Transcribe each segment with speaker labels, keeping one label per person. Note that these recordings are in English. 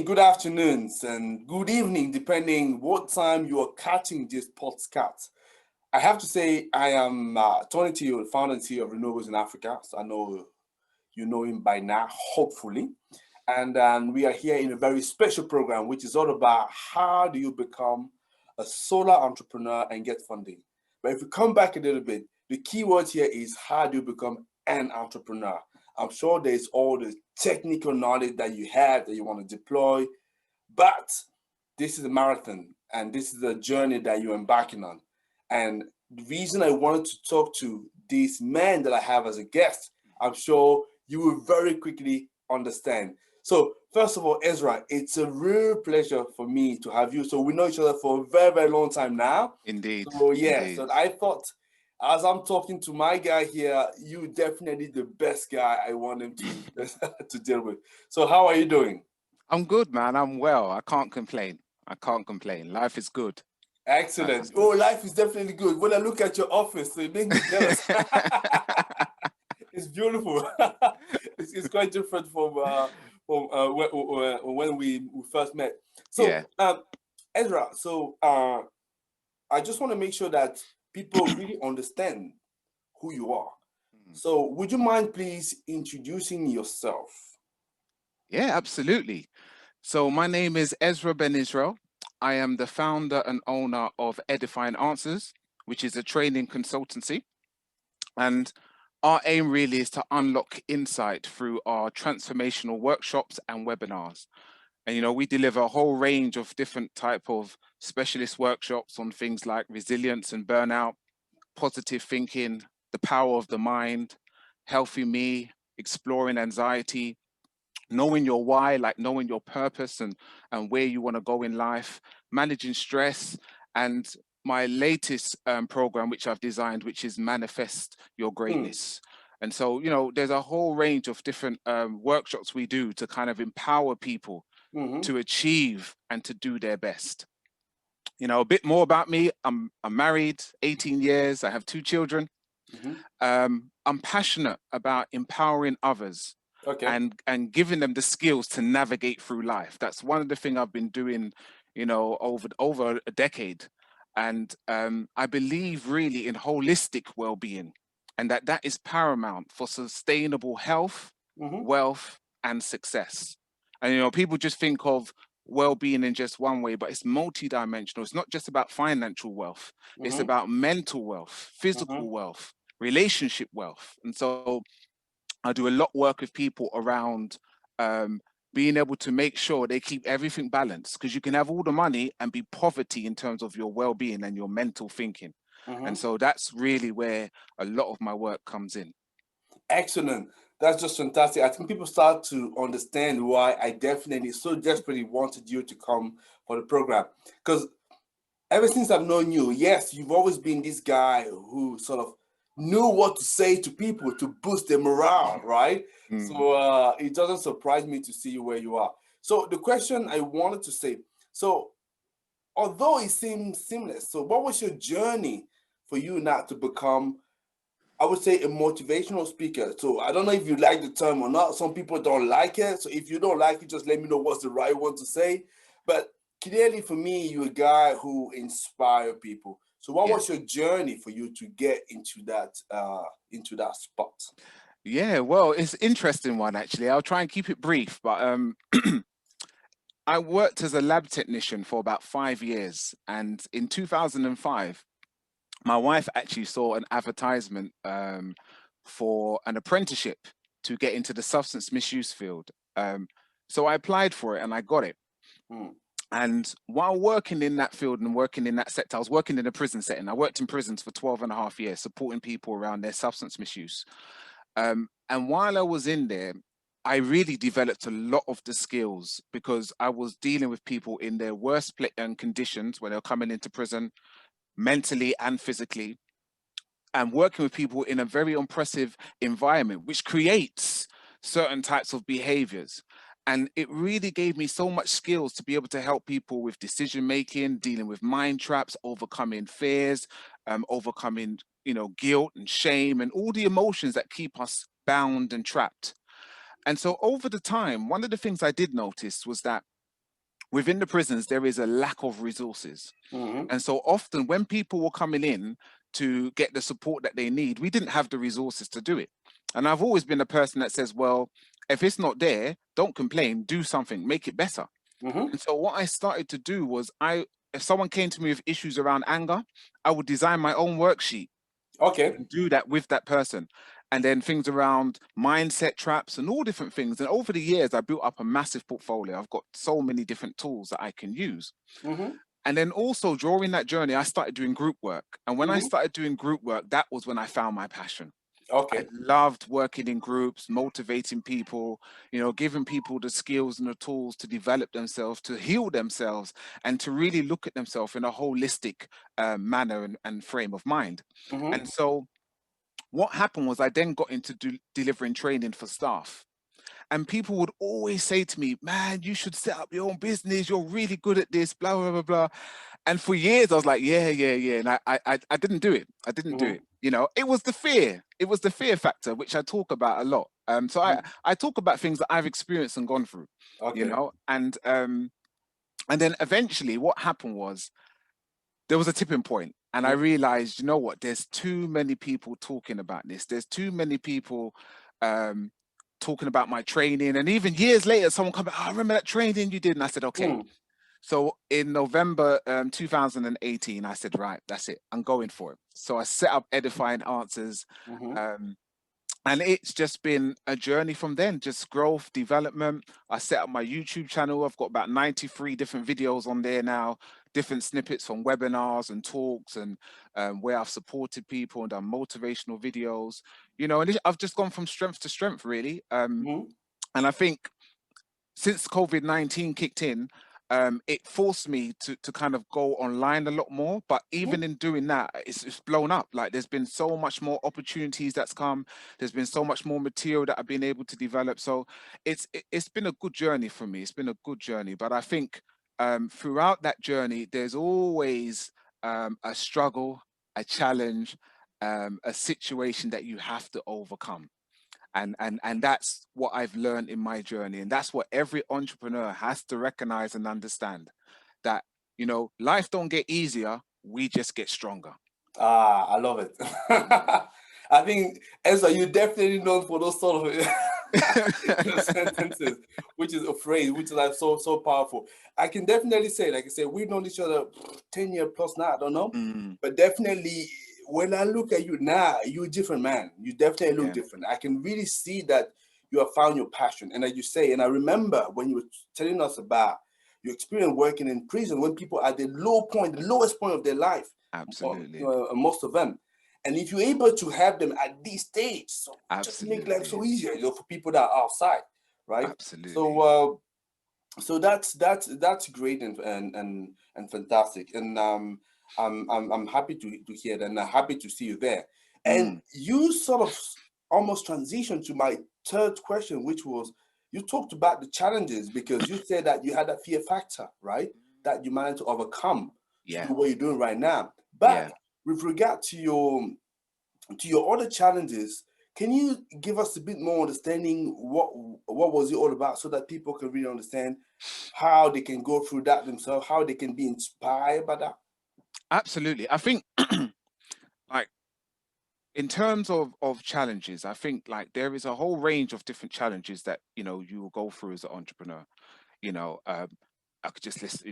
Speaker 1: good afternoons, and good evening, depending what time you are catching this podcast. I have to say, I am Tony Tiyou, the founder and CEO of Renewables in Africa. So I know you know him by now, hopefully. And we are here in a very special program, which is all about how do you become a solar entrepreneur and get funding. But if we come back a little bit, the key word here is how do you become an entrepreneur? I'm sure there's all the technical knowledge that you have that you want to deploy, but this is a marathon and this is a journey that you're embarking on. And the reason I wanted to talk to this man that I have as a guest, I'm sure you will very quickly understand. So first of all, Ezra, it's a real pleasure for me to have you. So we know each other for a very, very long time now.
Speaker 2: Indeed.
Speaker 1: So yes,
Speaker 2: Indeed.
Speaker 1: so I thought as I'm talking to my guy here, you definitely the best guy I want him to to deal with. So how are you doing?
Speaker 2: I'm good, man. I'm well. I can't complain. I can't complain. Life is good. Life is
Speaker 1: Excellent. Oh,
Speaker 2: good.
Speaker 1: life is definitely good. When I look at your office, it makes me jealous. It's beautiful. It's quite different from when we first met. So,
Speaker 2: Yeah.
Speaker 1: Ezra, so I just want to make sure that people really understand who you are.
Speaker 2: Mm.
Speaker 1: So, would you mind please introducing yourself?
Speaker 2: Yeah, absolutely. So my name is Ezra Ben Israel. I am the founder and owner of Edifying Answers, which is a training consultancy. And our aim really is to unlock insight through our transformational workshops and webinars. And we deliver a whole range of different type of specialist workshops on things like resilience and burnout, positive thinking, the power of the mind, healthy me, exploring anxiety, knowing your why, like knowing your purpose and where you want to go in life, managing stress, and my latest program, which I've designed, which is Manifest Your
Speaker 1: Hmm.
Speaker 2: Greatness. And so, there's a whole range of different workshops we do to kind of empower people
Speaker 1: Mm-hmm.
Speaker 2: to achieve and to do their best. A bit more about me. I'm married, 18 years. I have two children.
Speaker 1: Mm-hmm.
Speaker 2: I'm passionate about empowering others
Speaker 1: Okay.
Speaker 2: and giving them the skills to navigate through life. That's one of the things I've been doing, over a decade. And I believe really in holistic well-being, and that is paramount for sustainable health,
Speaker 1: Mm-hmm.
Speaker 2: wealth, and success. And people just think of well-being in just one way, but it's multidimensional. It's not just about financial wealth. It's
Speaker 1: Mm-hmm.
Speaker 2: about mental wealth,
Speaker 1: Mm-hmm.
Speaker 2: physical wealth, relationship wealth. And so I do a lot of work with people around um, being able to make sure they keep everything balanced, because you can have all the money and be poverty in terms of your well-being and your mental thinking. And
Speaker 1: Mm-hmm.
Speaker 2: so that's really where a lot of my work comes in.
Speaker 1: Excellent. That's just fantastic. I think people start to understand why I definitely so desperately wanted you to come for the program. Because ever since I've known you, yes, you've always been this guy who sort of knew what to say to people to boost their morale, right?
Speaker 2: Mm.
Speaker 1: So it doesn't surprise me to see you where you are. So the question I wanted to say, so although it seems seamless, so what was your journey for you now to become, I would say, a motivational speaker? So I don't know if you like the term or not. Some people don't like it. So if you don't like it, just let me know what's the right one to say. But clearly for me, you're a guy who inspire people. So what
Speaker 2: Yeah.
Speaker 1: was your journey for you to get into that spot?
Speaker 2: Yeah, well, it's an interesting one actually. I'll try and keep it brief, but I worked as a lab technician for about 5 years, and in 2005, my wife actually saw an advertisement for an apprenticeship to get into the substance misuse field. So I applied for it and I got it.
Speaker 1: Hmm.
Speaker 2: And while working in that field and working in that sector, I was working in a prison setting. I worked in prisons for 12 and a half years, supporting people around their substance misuse. And while I was in there, I really developed a lot of the skills because I was dealing with people in their worst conditions when they were coming into prison, mentally and physically, and working with people in a very oppressive environment, which creates certain types of behaviors. And it really gave me so much skills to be able to help people with decision making, dealing with mind traps, overcoming fears, overcoming, guilt and shame and all the emotions that keep us bound and trapped. And so over the time, one of the things I did notice was that within the prisons there is a lack of resources.
Speaker 1: Mm-hmm.
Speaker 2: And so often when people were coming in to get the support that they need, we didn't have the resources to do it. And I've always been a person that says, well, if it's not there, don't complain, do something, make it better.
Speaker 1: Mm-hmm.
Speaker 2: And so what I started to do was if someone came to me with issues around anger, I would design my own worksheet
Speaker 1: Okay.
Speaker 2: and do that with that person. And then things around mindset traps and all different things. And over the years, I built up a massive portfolio. I've got so many different tools that I can use.
Speaker 1: Mm-hmm.
Speaker 2: And then also during that journey, I started doing group work. And when I
Speaker 1: Mm-hmm.
Speaker 2: started doing group work, that was when I found my passion. I
Speaker 1: Okay.
Speaker 2: loved working in groups, motivating people, giving people the skills and the tools to develop themselves, to heal themselves, and to really look at themselves in a holistic manner and frame of mind.
Speaker 1: Mm-hmm.
Speaker 2: And so what happened was I then got into delivering training for staff. And people would always say to me, man, you should set up your own business. You're really good at this, blah, blah, blah, blah. And for years, I was like, yeah, yeah, yeah. And I didn't do it. I didn't do
Speaker 1: Mm-hmm.
Speaker 2: it. It was the fear. It was the fear factor, which I talk about a lot. So I talk about things that I've experienced and gone through,
Speaker 1: Okay.
Speaker 2: and then eventually what happened was there was a tipping point and I realized, you know what, there's too many people talking about this. There's too many people um, talking about my training. And even years later, someone come back, oh, I remember that training you did. And I said, okay.
Speaker 1: Mm-hmm.
Speaker 2: So in November 2018, I said, right, that's it. I'm going for it. So I set up Edifying Answers.
Speaker 1: Mm-hmm.
Speaker 2: Um, and it's just been a journey from then, just growth, development. I set up my YouTube channel. I've got about 93 different videos on there now, different snippets from webinars and talks, and where I've supported people and done motivational videos. And I've just gone from strength to strength, really.
Speaker 1: Mm-hmm.
Speaker 2: And I think since COVID-19 kicked in, it forced me to kind of go online a lot more. But even in doing that, it's blown up. Like there's been so much more opportunities that's come. There's been so much more material that I've been able to develop. So it's been a good journey for me. It's been a good journey. But I think throughout that journey, there's always a struggle, a challenge, a situation that you have to overcome. And that's what I've learned in my journey, and that's what every entrepreneur has to recognize and understand, that life don't get easier, we just get stronger.
Speaker 1: Ah, I love it. I think, Ezra, you're definitely known for those sort of sentences, which is a phrase which is like so powerful. I can definitely say, like I said, we've known each other 10 years plus now, I don't know.
Speaker 2: Mm,
Speaker 1: But definitely when I look at you now, you're a different man. You definitely look
Speaker 2: yeah,
Speaker 1: different. I can really see that you have found your passion. And as you say, and I remember when you were telling us about your experience working in prison when people are at the low point, the lowest point of their life,
Speaker 2: absolutely,
Speaker 1: most of them. And if you're able to have them at this stage, so just make life
Speaker 2: absolutely,
Speaker 1: so easier, for people that are outside, right?
Speaker 2: absolutely.
Speaker 1: So that's great and fantastic, and I'm happy to hear that, and I'm happy to see you there. And
Speaker 2: Mm,
Speaker 1: you sort of almost transitioned to my third question, which was you talked about the challenges because you said that you had a fear factor, right? That you managed to overcome to
Speaker 2: yeah,
Speaker 1: do what you're doing right now.
Speaker 2: yeah.
Speaker 1: But with regard to your other challenges, can you give us a bit more understanding what was it all about so that people can really understand how they can go through that themselves, how they can be inspired by that?
Speaker 2: Absolutely. I think like in terms of challenges, I think like there is a whole range of different challenges that you will go through as an entrepreneur. you know um, I could just list,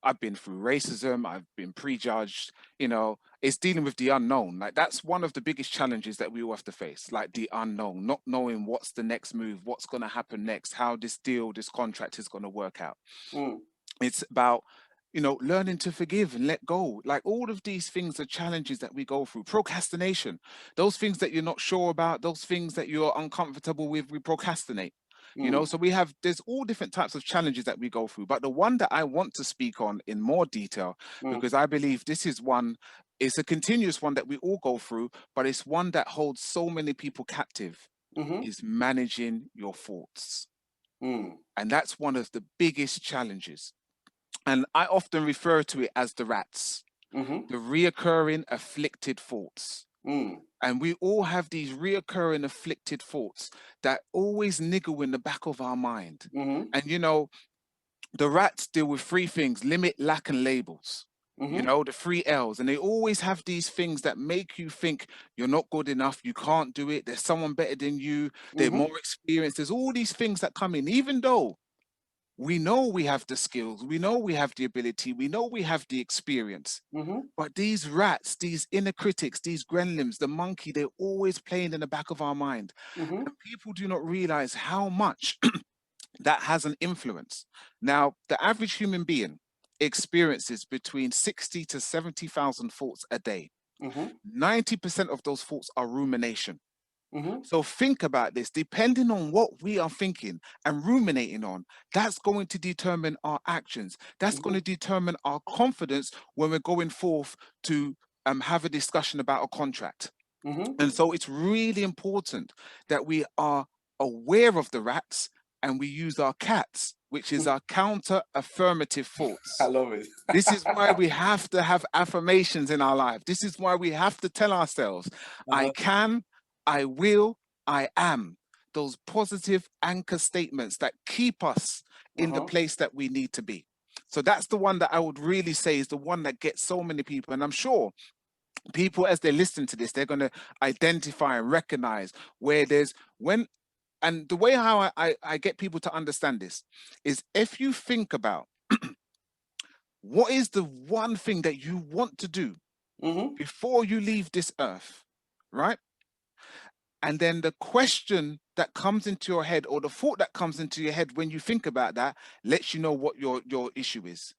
Speaker 2: I've been through racism, I've been prejudged. It's dealing with the unknown. Like that's one of the biggest challenges that we all have to face, like the unknown, not knowing what's the next move, what's going to happen next, how this deal, this contract is going to work out.
Speaker 1: Mm,
Speaker 2: It's about learning to forgive and let go. Like all of these things are challenges that we go through. Procrastination, those things that you're not sure about, those things that you're uncomfortable with, we procrastinate.
Speaker 1: mm,
Speaker 2: So there's all different types of challenges that we go through, but the one that I want to speak on in more detail,
Speaker 1: mm,
Speaker 2: because I believe this is one, it's a continuous one that we all go through, but it's one that holds so many people captive,
Speaker 1: mm-hmm,
Speaker 2: is managing your thoughts.
Speaker 1: mm,
Speaker 2: And that's one of the biggest challenges, and I often refer to it as the rats,
Speaker 1: mm-hmm,
Speaker 2: the reoccurring afflicted thoughts.
Speaker 1: mm,
Speaker 2: And we all have these reoccurring afflicted thoughts that always niggle in the back of our mind.
Speaker 1: mm-hmm,
Speaker 2: And The rats deal with three things: limit, lack, and labels. You
Speaker 1: Mm-hmm.
Speaker 2: know, the three L's. And they always have these things that make you think you're not good enough, you can't do it, there's someone better than you, they're
Speaker 1: Mm-hmm.
Speaker 2: more experienced. There's all these things that come in, even though we know we have the skills, we know we have the ability, we know we have the experience.
Speaker 1: Mm-hmm.
Speaker 2: But these rats, these inner critics, these gremlins, the monkey, they're always playing in the back of our mind.
Speaker 1: Mm-hmm.
Speaker 2: And people do not realize how much that has an influence. Now, the average human being experiences between 60 to 70,000 thoughts a day.
Speaker 1: Mm-hmm.
Speaker 2: 90% of those thoughts are rumination.
Speaker 1: Mm-hmm.
Speaker 2: So think about this, depending on what we are thinking and ruminating on, that's going to determine our actions. That's going
Speaker 1: Mm-hmm.
Speaker 2: to determine our confidence when we're going forth to have a discussion about a contract.
Speaker 1: Mm-hmm.
Speaker 2: And so it's really important that we are aware of the rats and we use our cats, which is our counter affirmative
Speaker 1: I
Speaker 2: thoughts.
Speaker 1: love it.
Speaker 2: This is why we have to have affirmations in our life. This is why we have to tell ourselves, I
Speaker 1: Uh-huh.
Speaker 2: can, I will, I am. Those positive anchor statements that keep us in the
Speaker 1: Uh-huh.
Speaker 2: place that we need to be. So that's the one that I would really say is the one that gets so many people. And I'm sure people, as they listen to this, they're going to identify and recognize where there's when. And the way how I get people to understand this is if you think about what is the one thing that you want to do
Speaker 1: Mm-hmm.
Speaker 2: before you leave this earth, right? And then the question that comes into your head or the thought that comes into your head when you think about that lets you know what your issue is.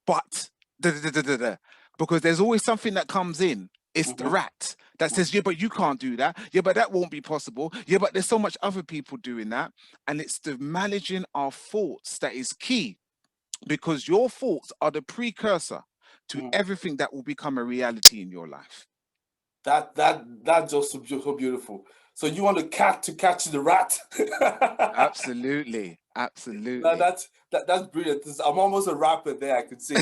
Speaker 2: But da, da, da, da, da, because there's always something that comes in. It's the
Speaker 1: Mm-hmm.
Speaker 2: rat that says, yeah, but you can't do that. Yeah, but that won't be possible. Yeah, but there's so much other people doing that. And it's the managing our thoughts that is key because your thoughts are the precursor to
Speaker 1: Mm-hmm.
Speaker 2: everything that will become a reality in your life.
Speaker 1: That's just so beautiful. So you want the cat to catch the rat?
Speaker 2: Absolutely.
Speaker 1: No,
Speaker 2: Absolutely.
Speaker 1: that's brilliant. I'm almost a rapper there, I could say.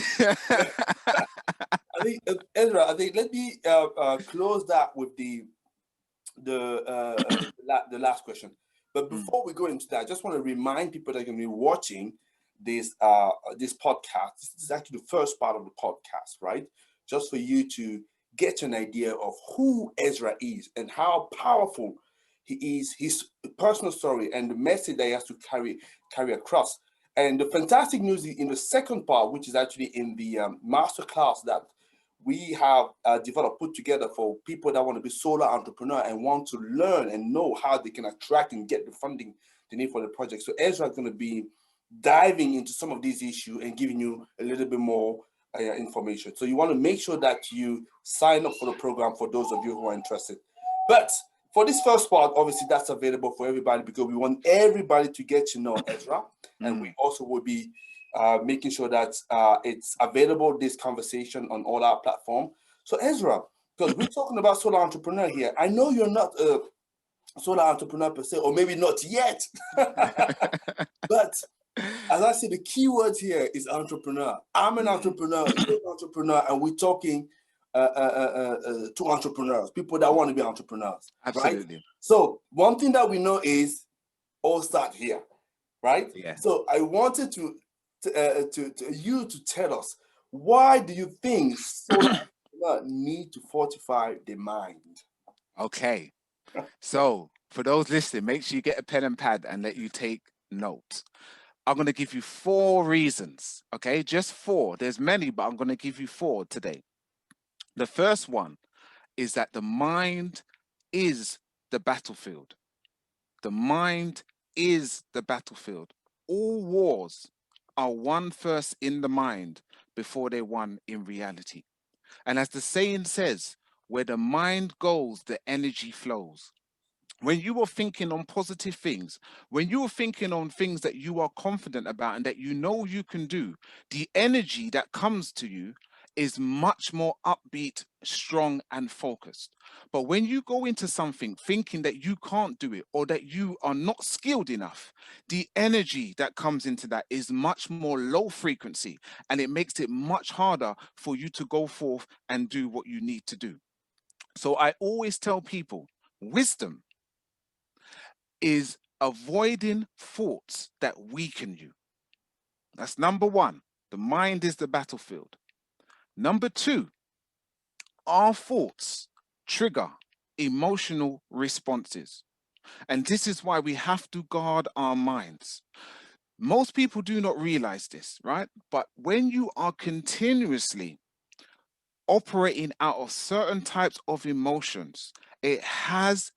Speaker 1: I think Ezra, I think let me close that with the last question. But
Speaker 2: Mm,
Speaker 1: before we go into that, I just want to remind people that are going to be watching this podcast. This is actually the first part of the podcast, right? Just for you to get an idea of who Ezra is and how powerful he is, his personal story and the message that he has to carry across. And the fantastic news in the second part, which is actually in the master class that we have developed, put together for people that want to be solar entrepreneur and want to learn and know how they can attract and get the funding they need for the project. So Ezra is going to be diving into some of these issues and giving you a little bit more information. So you want to make sure that you sign up for the program for those of you who are interested. But for this first part, obviously that's available for everybody because we want everybody to get to know Ezra, and we
Speaker 2: mm.
Speaker 1: also will be making sure that it's available, this conversation on all our platform. So Ezra, because we're talking about solar entrepreneur here, I know you're not a solar entrepreneur per se, or maybe not yet, but as I said, the key words here is entrepreneur. I'm an
Speaker 2: Mm,
Speaker 1: entrepreneur, you're an entrepreneur, and we're talking to entrepreneurs, people that want to be entrepreneurs, right?
Speaker 2: absolutely.
Speaker 1: So one thing that we know is all start here, right?
Speaker 2: Yeah.
Speaker 1: So I wanted to you to tell us, why do you think solar entrepreneur need to fortify the mind?
Speaker 2: Okay. So, for those listening, make sure you get a pen and pad and let you take notes. I'm going to give you four reasons, okay? Just four. There's many, but I'm going to give you four today. The first one is that the mind is the battlefield. The mind is the battlefield. All wars are won first in the mind before they're won in reality. And as the saying says, where the mind goes, the energy flows. When you are thinking on positive things, when you are thinking on things that you are confident about and that you know you can do, the energy that comes to you is much more upbeat, strong, and focused. But when you go into something thinking that you can't do it or that you are not skilled enough, the energy that comes into that is much more low frequency and it makes it much harder for you to go forth and do what you need to do. So I always tell people wisdom is avoiding thoughts that weaken you. That's number one. The mind is the battlefield. Number two, our thoughts trigger emotional responses. And this is why we have to guard our minds. Most people do not realize this, right? But when you are continuously operating out of certain types of emotions, it has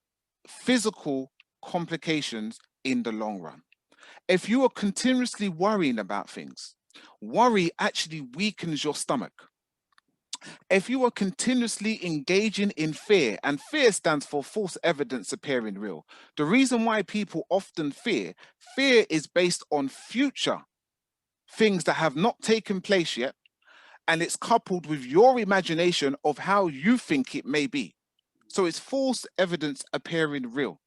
Speaker 2: physical complications in the long run. If you are continuously worrying about things, worry actually weakens your stomach. If you are continuously engaging in fear, and fear stands for false evidence appearing real, the reason why people often fear is based on future things that have not taken place yet, and it's coupled with your imagination of how you think it may be. So it's false evidence appearing real.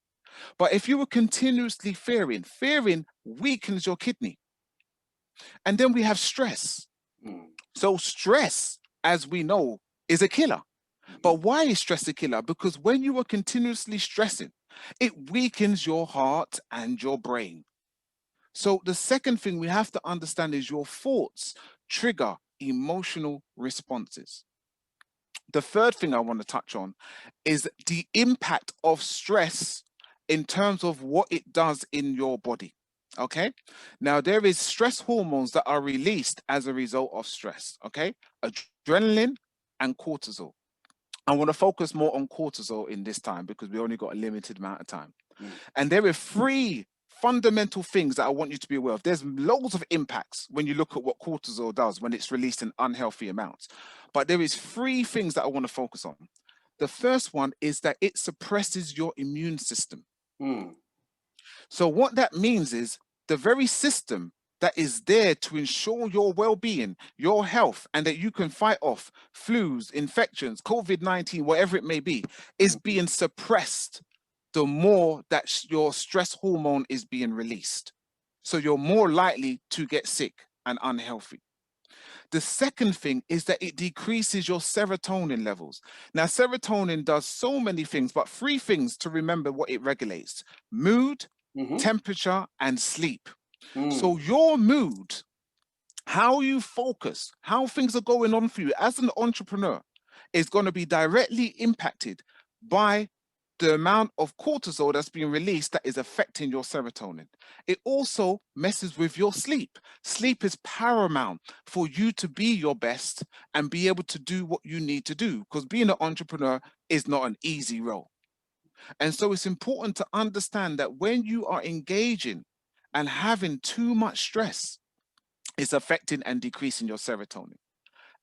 Speaker 2: But if you were continuously fearing weakens your kidney. And then we have stress.
Speaker 1: Mm.
Speaker 2: So stress, as we know, is a killer.
Speaker 1: Mhm.
Speaker 2: But why is stress a killer? Because when you are continuously stressing, it weakens your heart and your brain. So the second thing we have to understand is your thoughts trigger emotional responses. The third thing I want to touch on is the impact of stress in terms of what it does in your body. Okay. Now there is stress hormones that are released as a result of stress. Okay. Adrenaline and cortisol. I want to focus more on cortisol in this time because we only got a limited amount of time.
Speaker 1: Mm.
Speaker 2: And there are three fundamental things that I want you to be aware of. There's loads of impacts when you look at what cortisol does when it's released in unhealthy amounts. But there is three things that I want to focus on. The first one is that it suppresses your immune system.
Speaker 1: Mm.
Speaker 2: So what that means is the very system that is there to ensure your well-being, your health, and that you can fight off flus, infections, COVID-19, whatever it may be, is
Speaker 1: Mhm.
Speaker 2: being suppressed the more that your stress hormone is being released. So you're more likely to get sick and unhealthy. The second thing is that it decreases your serotonin levels. Now, serotonin does so many things, but three things to remember what it regulates: mood,
Speaker 1: Mhm.
Speaker 2: temperature, and sleep.
Speaker 1: Mm.
Speaker 2: So, your mood, how you focus, how things are going on for you as an entrepreneur is going to be directly impacted by the amount of cortisol that's being released that is affecting your serotonin. It also messes with your sleep. Sleep is paramount for you to be your best and be able to do what you need to do because being an entrepreneur is not an easy role. And so it's important to understand that when you are engaging and having too much stress, it's affecting and decreasing your serotonin.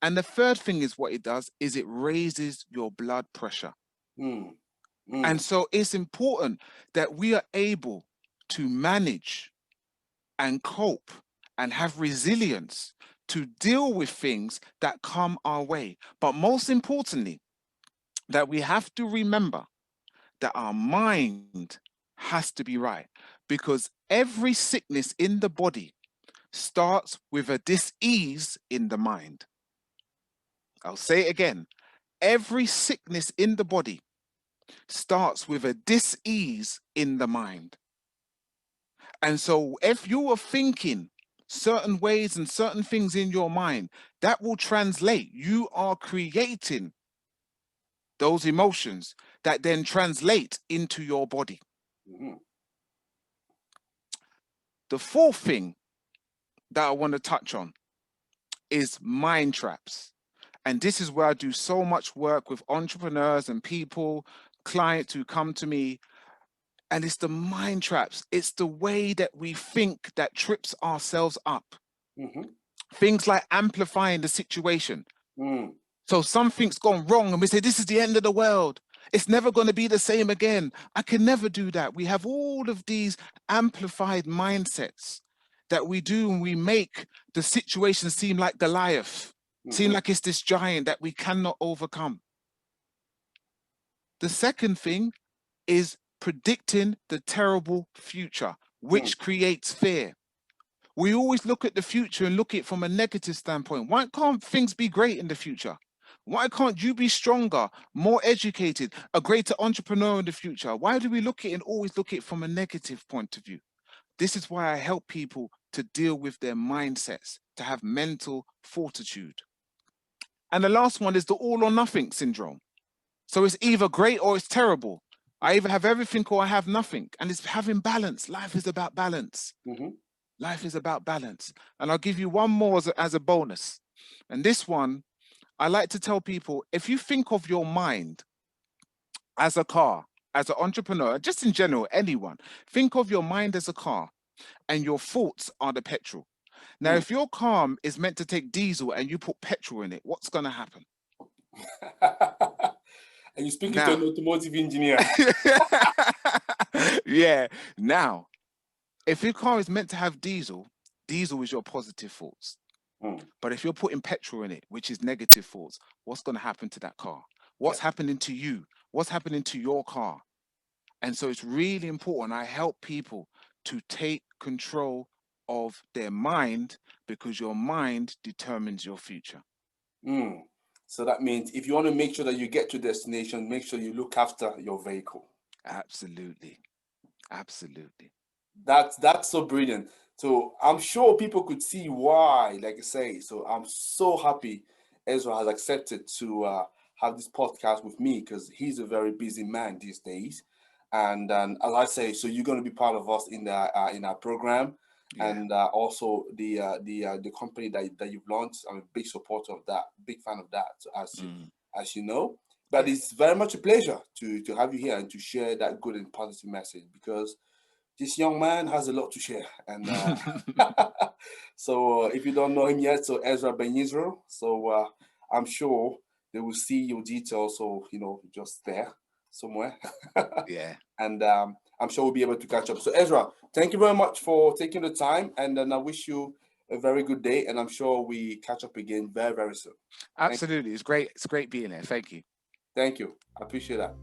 Speaker 2: And the third thing is what it does is it raises your blood pressure.
Speaker 1: Mm.
Speaker 2: And
Speaker 1: Mm.
Speaker 2: so it's important that we are able to manage and cope and have resilience to deal with things that come our way. But most importantly, that we have to remember that our mind has to be right because every sickness in the body starts with a dis-ease in the mind. I'll say it again. Every sickness in the body starts with a dis-ease in the mind. And so if you are thinking certain ways and certain things in your mind, that will translate. You are creating those emotions that then translate into your body.
Speaker 1: Mhm.
Speaker 2: The fourth thing that I want to touch on is mind traps. And this is where I do so much work with entrepreneurs and people, clients who come to me. And it's the mind traps. It's the way that we think that trips ourselves up.
Speaker 1: Mhm.
Speaker 2: Things like amplifying the situation.
Speaker 1: Mm.
Speaker 2: So something's gone wrong and we say, this is the end of the world. It's never going to be the same again. I can never do that. We have all of these amplified mindsets that we do and we make the situation seem like Goliath, seem
Speaker 1: Mhm.
Speaker 2: like it's this giant that we cannot overcome. The second thing is predicting the terrible future,
Speaker 1: Mm.
Speaker 2: which creates fear. We always look at the future and look at it from a negative standpoint. Why can't things be great in the future? Why can't you be stronger, more educated, a greater entrepreneur in the future? Why do we look at it and always look at it from a negative point of view? This is why I help people to deal with their mindsets, to have mental fortitude. And the last one is the all or nothing syndrome. So it's either great or it's terrible. I either have everything or I have nothing. And it's having balance. Life is about balance.
Speaker 1: Mm-hmm.
Speaker 2: Life is about balance. And I'll give you one more as a bonus. And this one, I like to tell people, if you think of your mind as a car, as an entrepreneur, just in general, anyone, think of your mind as a car and your thoughts are the petrol. Now,
Speaker 1: Mm.
Speaker 2: if your car is meant to take diesel and you put petrol in it, what's going to happen?
Speaker 1: And you're speaking to
Speaker 2: Now,
Speaker 1: an automotive engineer.
Speaker 2: yeah, now, if your car is meant to have diesel, diesel is your positive thoughts.
Speaker 1: Mm.
Speaker 2: But if you're putting petrol in it, which is negative thoughts, what's going to happen to that car?
Speaker 1: Yeah.
Speaker 2: What's happening to you? What's happening to your car? And so it's really important. I help people to take control of their mind because your mind determines your future.
Speaker 1: Mm. So that means if you want to make sure that you get to destination, make sure you look after your vehicle.
Speaker 2: Absolutely. Absolutely.
Speaker 1: That's so brilliant. So I'm sure people could see why, like I say. So I'm so happy Ezra has accepted to have this podcast with me because he's a very busy man these days. And as I say, so you're going to be part of us in our program,
Speaker 2: Yeah.
Speaker 1: and also the company that you've launched. I'm a big supporter of that, big fan of that. So
Speaker 2: Mm,
Speaker 1: as you know, but
Speaker 2: yeah.
Speaker 1: it's very much a pleasure to have you here and to share that good and positive message because this young man has a lot to share. And so if you don't know him yet, so Ezra Ben Israel. So I'm sure they will see your details. So, just there somewhere.
Speaker 2: Yeah.
Speaker 1: And I'm sure we'll be able to catch up. So Ezra, thank you very much for taking the time. And then I wish you a very good day. And I'm sure we catch up again very, very soon. Thank you.
Speaker 2: Absolutely. It's great. It's great being here. Thank you.
Speaker 1: Thank you. I appreciate that.